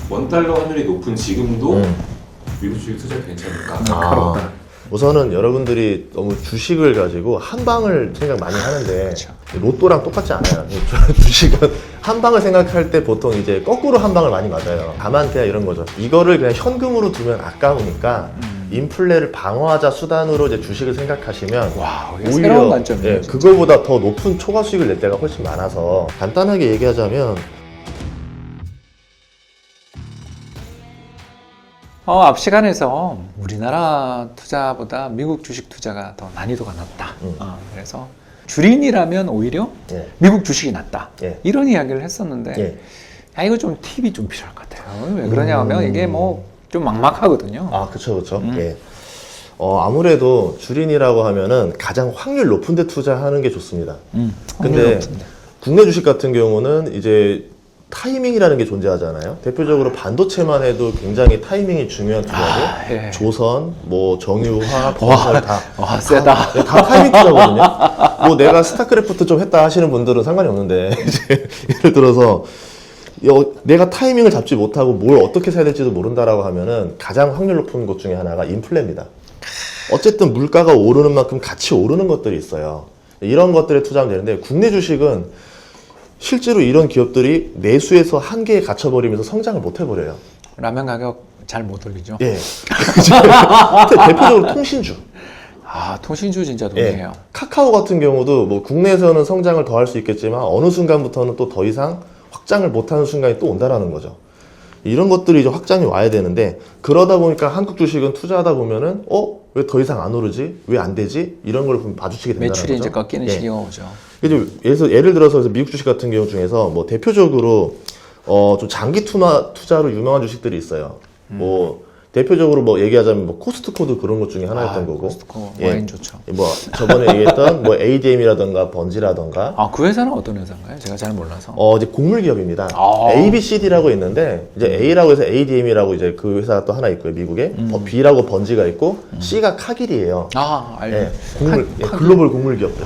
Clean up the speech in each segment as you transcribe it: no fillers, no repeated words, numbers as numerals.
원달러 환율이 높은 지금도 미국 주식 투자 괜찮을까? 어렵다. 우선은 여러분들이 너무 주식을 가지고 한 방을 생각 많이 하는데 그렇죠. 로또랑 똑같지 않아요. 주식은 한 방을 생각할 때 보통 이제 거꾸로 한 방을 많이 맞아요. 다만 그냥 이런 거죠. 이거를 그냥 현금으로 두면 아까우니까 인플레를 방어하자 수단으로 이제 주식을 생각하시면 와, 이게 새로운 관점이에요. 예, 진짜. 그거보다 더 높은 초과 수익을 낼 때가 훨씬 많아서 간단하게 얘기하자면 앞 시간에서 우리나라 투자보다 미국 주식 투자가 더 난이도가 낮다. 그래서 주린이라면 오히려 예. 미국 주식이 낫다. 예. 이런 이야기를 했었는데 예. 이거 좀 팁이 좀 필요할 것 같아요. 왜 그러냐면 이게 뭐 좀 막막하거든요. 아, 그쵸. 예. 아무래도 주린이라고 하면은 가장 확률 높은 데 투자하는 게 좋습니다. 확률 근데 높은데. 국내 주식 같은 경우는 이제 타이밍이라는 게 존재하잖아요. 대표적으로 반도체만 해도 굉장히 타이밍이 중요한 투자고 예. 조선, 뭐 정유화, 건설 다 와, 세다. 다 타이밍 투자거든요. 뭐 내가 스타크래프트 좀 했다 하시는 분들은 상관이 없는데 이제 예를 들어서 내가 타이밍을 잡지 못하고 뭘 어떻게 사야 될지도 모른다라고 하면은 가장 확률 높은 것 중에 하나가 인플레입니다. 어쨌든 물가가 오르는 만큼 같이 오르는 것들이 있어요. 이런 것들에 투자하면 되는데 국내 주식은 실제로 이런 기업들이 내수에서 한계에 갇혀버리면서 성장을 못 해버려요. 라면 가격 잘 못 올리죠. 예. 대표적으로 통신주. 통신주 진짜 예. 동의해요. 카카오 같은 경우도 뭐 국내에서는 성장을 더 할 수 있겠지만 어느 순간부터는 또 더 이상 확장을 못하는 순간이 또 온다라는 거죠. 이런 것들이 이제 확장이 와야 되는데 그러다 보니까 한국 주식은 투자하다 보면은 왜 더 이상 안 오르지? 왜 안 되지? 이런 걸 마주치게 된다는 거죠. 매출이 이제 꺾이는 예. 시기가 오죠. 예를 들어서 미국 주식 같은 경우 중에서 뭐 대표적으로 좀 장기 투자로 유명한 주식들이 있어요. 뭐 대표적으로 뭐 얘기하자면 뭐 코스트코도 그런 것 중에 하나였던 거고. 코스트코 예. 와인 좋죠. 뭐 저번에 얘기했던 뭐 ADM이라던가 번지라던가 그 회사는 어떤 회사인가요? 제가 잘 몰라서. 이제 곡물 기업입니다. 아. ABCD라고 있는데 이제 A라고 해서 ADM이라고 이제 그 회사가 또 하나 있고요, 미국에. B라고 번지가 있고 C가 카길이에요. 알죠. 예, 글로벌 곡물 기업들.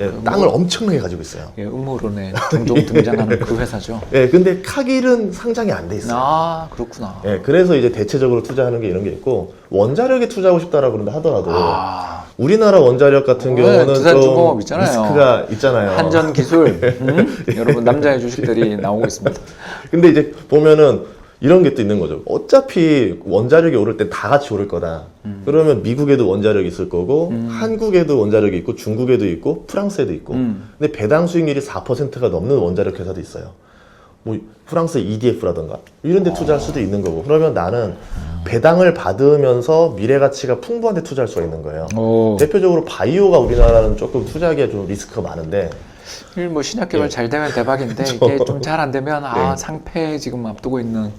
예, 땅을 엄청나게 가지고 있어요. 예, 음모론에 종종 등장하는 그 회사죠. 예, 근데 카길은 상장이 안 돼 있어요. 그렇구나. 예, 그래서 이제 대체적으로 투자하는 게 이런 게 있고 원자력에 투자하고 싶다라고 그런다 하더라도 우리나라 원자력 같은 경우는 두산중공업 좀 있잖아요. 리스크가 있잖아요. 한전 기술. 여러분 남자의 주식들이 나오고 있습니다. 근데 이제 보면은 이런 게 또 있는 거죠. 어차피 원자력이 오를 때 다 같이 오를 거다. 그러면 미국에도 원자력이 있을 거고 한국에도 원자력이 있고 중국에도 있고 프랑스에도 있고 근데 배당 수익률이 4%가 넘는 원자력 회사도 있어요. 뭐 프랑스 EDF라던가 이런 데 투자할 수도 있는 거고 그러면 나는 배당을 받으면서 미래 가치가 풍부한 데 투자할 수가 있는 거예요. 대표적으로 바이오가 우리나라는 조금 투자하기에 좀 리스크가 많은데 뭐 신약 개발 잘 되면 대박인데 이게 좀 잘 안 되면 상패 지금 앞두고 있는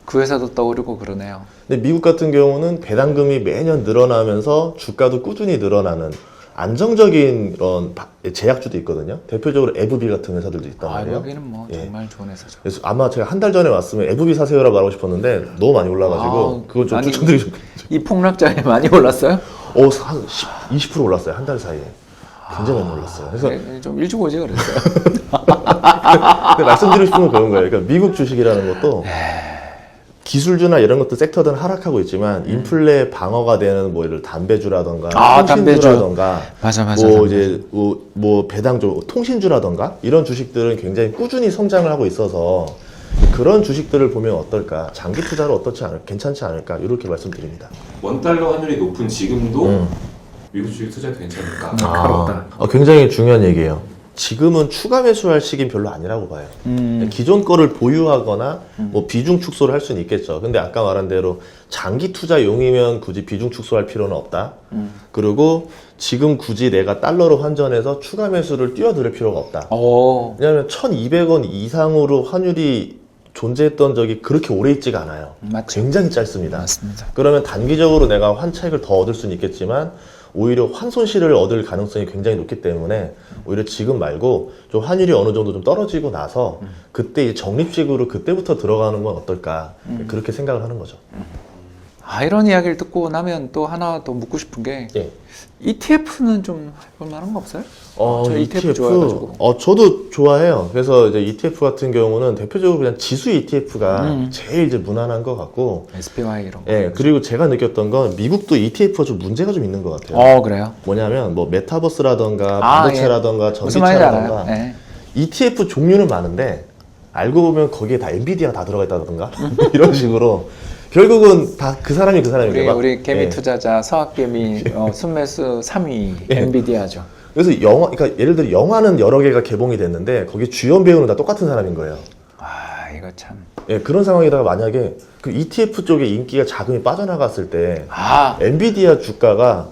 그 회사도 떠오르고 그러네요. 근데 미국 같은 경우는 배당금이 매년 늘어나면서 주가도 꾸준히 늘어나는 안정적인 그런 제약주도 있거든요. 대표적으로 에브비 같은 회사들도 있단 말이에요. 에브비는 뭐 정말 좋은 회사죠. 그래서 아마 제가 한 달 전에 왔으면 에브비 사세요라고 말하고 싶었는데 너무 많이 올라가지고 그거 좀 추천드리고 싶어요. 이 폭락장에 많이 올랐어요? 한 20% 올랐어요. 한 달 사이에. 굉장히 많이 올랐어요. 그래서 좀 일찍 오지 그랬어요. 근데 말씀드리고 싶은 건 그런 거예요. 그러니까 미국 주식이라는 것도 기술주나 이런 것도 섹터들은 하락하고 있지만 인플레 방어가 되는 뭐 예를 담배주라던가 통신주라던가 맞아. 뭐 이제 뭐 배당주 통신주라던가 이런 주식들은 굉장히 꾸준히 성장을 하고 있어서 그런 주식들을 보면 어떨까? 장기 투자로 괜찮지 않을까? 이렇게 말씀드립니다. 원달러 환율이 높은 지금도 미국 주식 투자 괜찮을까? 어렵다. 굉장히 중요한 얘기예요. 지금은 추가 매수할 시기는 별로 아니라고 봐요. 기존 거를 보유하거나 뭐 비중 축소를 할 수는 있겠죠. 근데 아까 말한 대로 장기 투자용이면 굳이 비중 축소할 필요는 없다. 그리고 지금 굳이 내가 달러로 환전해서 추가 매수를 뛰어들 필요가 없다. 왜냐하면 1,200원 이상으로 환율이 존재했던 적이 그렇게 오래 있지가 않아요. 맞죠. 굉장히 짧습니다. 맞습니다. 그러면 단기적으로 내가 환차익을 더 얻을 수는 있겠지만 오히려 환손실을 얻을 가능성이 굉장히 높기 때문에 오히려 지금 말고 좀 환율이 어느 정도 좀 떨어지고 나서 그때 이제 적립식으로 그때부터 들어가는 건 어떨까 그렇게 생각을 하는 거죠. 이런 이야기를 듣고 나면 또 하나 더 묻고 싶은 게 예. ETF는 좀 해볼 만한 거 없어요? 저 ETF 좋아해가지고. 저도 좋아해요. 그래서 이제 ETF 같은 경우는 대표적으로 그냥 지수 ETF가 제일 이제 무난한 것 같고. SPY 이런 거. 예, 그리고 제가 느꼈던 건 미국도 ETF가 좀 문제가 좀 있는 것 같아요. 그래요? 뭐냐면 뭐 메타버스라던가 반도체라던가 무슨 말인지 전기차라던가 알아요. 예. ETF 종류는 많은데 알고 보면 거기에 다 엔비디아가 다 들어가 있다던가 이런 식으로 결국은 다 그 사람이 우리 개미 예. 투자자 서학개미 순매수 3위 예. 엔비디아죠. 그래서 그러니까 예를 들어 영화는 여러 개가 개봉이 됐는데 거기 주연 배우는 다 똑같은 사람인 거예요. 이거 참. 예, 그런 상황에다가 만약에 그 ETF 쪽에 인기가 자금이 빠져나갔을 때 엔비디아 주가가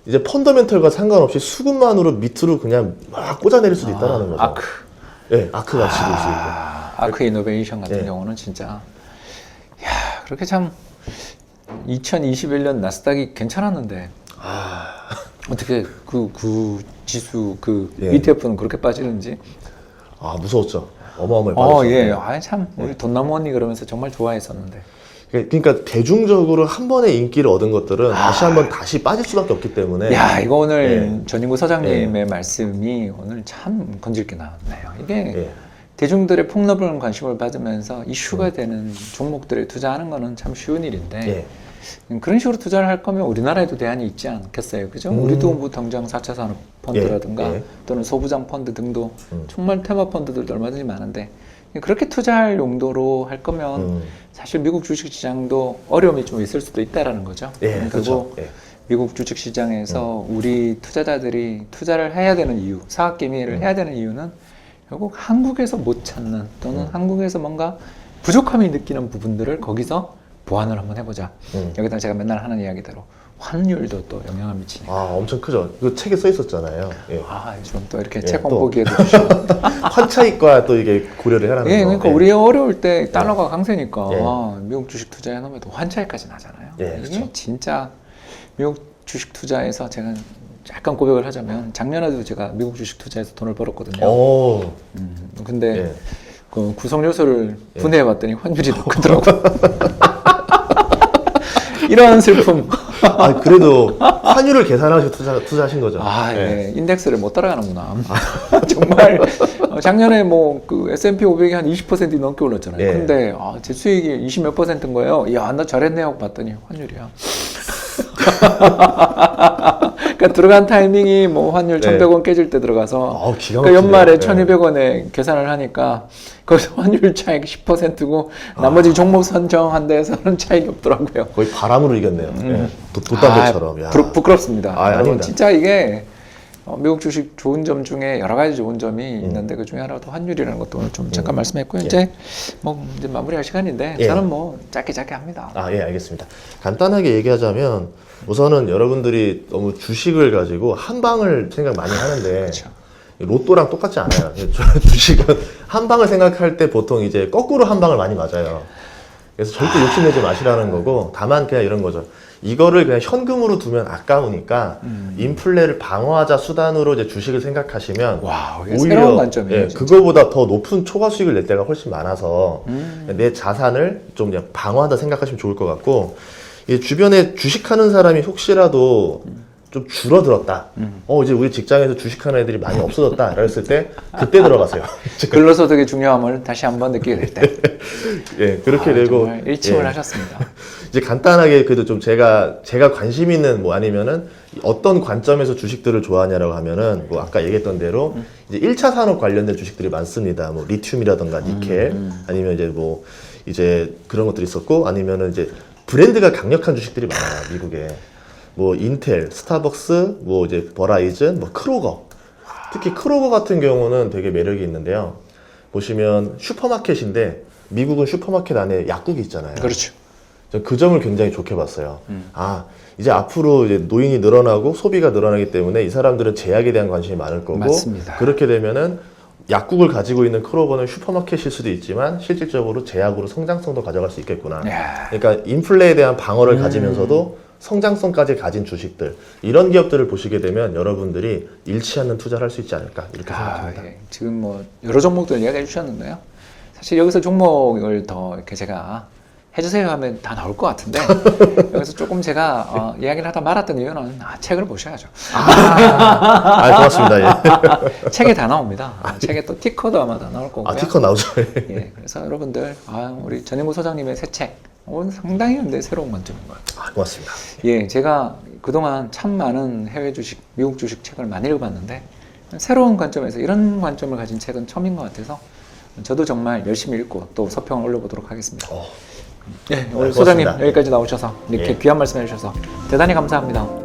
이제 펀더멘털과 상관없이 수급만으로 밑으로 그냥 막 꽂아내릴 수도 있다는 거죠. 아크. 예, 아크가 지고 있을 때. 아크 이노베이션 같은 예. 경우는 진짜 그렇게 참 2021년 나스닥이 괜찮았는데 어떻게 그 지수 예. ETF는 그렇게 빠지는지. 무서웠죠. 어마어마하게 빠졌죠. 예. 참 우리 돈나무 언니 그러면서 정말 좋아했었는데. 그러니까 대중적으로 한 번에 인기를 얻은 것들은 다시 빠질 수밖에 없기 때문에. 이거 오늘 예. 전인구 서장님의 말씀이 오늘 참 건질게 나왔네요. 이게 예. 대중들의 폭넓은 관심을 받으면서 이슈가 되는 종목들에 투자하는 거는 참 쉬운 일인데 예. 그런 식으로 투자를 할 거면 우리나라에도 대안이 있지 않겠어요, 그죠? 우리도 뭐 당장 4차 산업 펀드라든가 예. 또는 소부장 펀드 등도 정말 테마 펀드들도 얼마든지 많은데 그렇게 투자할 용도로 할 거면 사실 미국 주식시장도 어려움이 좀 있을 수도 있다라는 거죠. 예, 그리고 그렇죠. 예. 미국 주식시장에서 우리 투자자들이 투자를 해야 되는 이유, 사학개미를 해야 되는 이유는 결국 한국에서 못 찾는 또는 한국에서 뭔가 부족함이 느끼는 부분들을 거기서 보완을 한번 해보자. 여기다 제가 맨날 하는 이야기대로 환율도 또 영향을 미치니까. 엄청 크죠. 그 책에 써 있었잖아요. 예. 요즘 또 이렇게 예, 책 또. 공부기에도 주시고. 환차익과 또 이게 고려를 해라는 거. 그러니까 우리 어려울 때 달러가 강세니까 예. 미국 주식 투자해 놓으면 또 환차익까지 나잖아요. 예, 이게 그렇죠. 진짜 미국 주식 투자에서 제가 약간 고백을 하자면 작년에도 제가 미국 주식 투자해서 돈을 벌었거든요. 근데 예. 그 구성 요소를 분해해봤더니 환율이 더 크더라고. 이런 슬픔. 그래도 환율을 계산하셔서 투자하신 거죠. 예. 인덱스를 못 따라가는구나. 정말 작년에 뭐 그 S&P 500이 한 20% 넘게 올랐잖아요. 예. 근데 제 수익이 20몇 %인 거예요. 나 잘했네 하고 봤더니 환율이야. 그러니까 들어간 타이밍이 뭐 환율 1,100원 깨질 때 들어가서 기가 그러니까 연말에 막히네요. 1,200원에 계산을 하니까 거기서 환율 차익 10%고 나머지 종목 선정한 데에서는 차익이 없더라고요. 거의 바람으로 이겼네요. 예. 돛담배처럼. 야. 부끄럽습니다. 여러분 아닙니다. 진짜 이게 미국 주식 좋은 점 중에 여러 가지 좋은 점이 있는데 그 중에 하나가 또 환율이라는 것도 오늘 좀 잠깐 말씀했고요. 이제 마무리할 시간인데 저는 뭐 짧게 합니다. 예, 알겠습니다. 간단하게 얘기하자면 우선은 여러분들이 너무 주식을 가지고 한 방을 생각 많이 하는데 그렇죠. 로또랑 똑같지 않아요. 주식은 한 방을 생각할 때 보통 이제 거꾸로 한 방을 많이 맞아요. 그래서 절대 욕심내지 마시라는 거고, 다만 그냥 이런 거죠. 이거를 그냥 현금으로 두면 아까우니까 인플레를 방어하자 수단으로 이제 주식을 생각하시면 이게 새로운 관점이에요. 그거보다 더 높은 초과 수익을 낼 때가 훨씬 많아서 내 자산을 좀 그냥 방어한다 생각하시면 좋을 것 같고, 주변에 주식하는 사람이 혹시라도 좀 줄어들었다. 이제 우리 직장에서 주식하는 애들이 많이 없어졌다. 그랬을 때 그때 들어가세요. 근로소득의 중요함을 다시 한번 느끼게 될 때. 예, 그렇게 되고 정말 일침을 하셨습니다. 이제 간단하게 그래도 좀 제가 관심 있는 뭐 아니면은 어떤 관점에서 주식들을 좋아하냐라고 하면은 뭐 아까 얘기했던 대로 이제 1차 산업 관련된 주식들이 많습니다. 뭐 리튬이라던가 니켈 아니면 이제 뭐 이제 그런 것들이 있었고, 아니면은 이제 브랜드가 강력한 주식들이 많아요, 미국에. 뭐 인텔, 스타벅스, 뭐 이제 버라이즌, 뭐 크로거. 특히 크로거 같은 경우는 되게 매력이 있는데요. 보시면 슈퍼마켓인데 미국은 슈퍼마켓 안에 약국이 있잖아요. 그렇죠. 전 그 점을 굉장히 좋게 봤어요. 이제 앞으로 이제 노인이 늘어나고 소비가 늘어나기 때문에 이 사람들은 제약에 대한 관심이 많을 거고, 맞습니다. 그렇게 되면은 약국을 가지고 있는 크로버는 슈퍼마켓일 수도 있지만 실질적으로 제약으로 성장성도 가져갈 수 있겠구나. 그러니까 인플레에 대한 방어를 가지면서도 성장성까지 가진 주식들, 이런 기업들을 보시게 되면 여러분들이 잃지 않는 투자를 할 수 있지 않을까 이렇게 생각합니다. 지금 뭐 여러 종목들 이야기해 주셨는데요. 사실 여기서 종목을 더 이렇게 제가 해주세요 하면 다 나올 것 같은데 여기서 조금 제가 이야기를 하다 말았던 이유는 책을 보셔야죠. 고맙습니다. 예. 책에 다 나옵니다. 책에 또 티커도 아마 다 나올 거고요. 티커 나오죠. 예, 그래서 여러분들 우리 전인구 소장님의 새 책 오늘 상당히 근데 새로운 관점인 것 같아요. 고맙습니다. 예, 제가 그동안 참 많은 해외 주식, 미국 주식 책을 많이 읽어봤는데 새로운 관점에서 이런 관점을 가진 책은 처음인 것 같아서 저도 정말 열심히 읽고 또 서평을 올려보도록 하겠습니다. 네, 오늘 고맙습니다. 소장님 여기까지 나오셔서 이렇게 예. 귀한 말씀 해주셔서 대단히 감사합니다.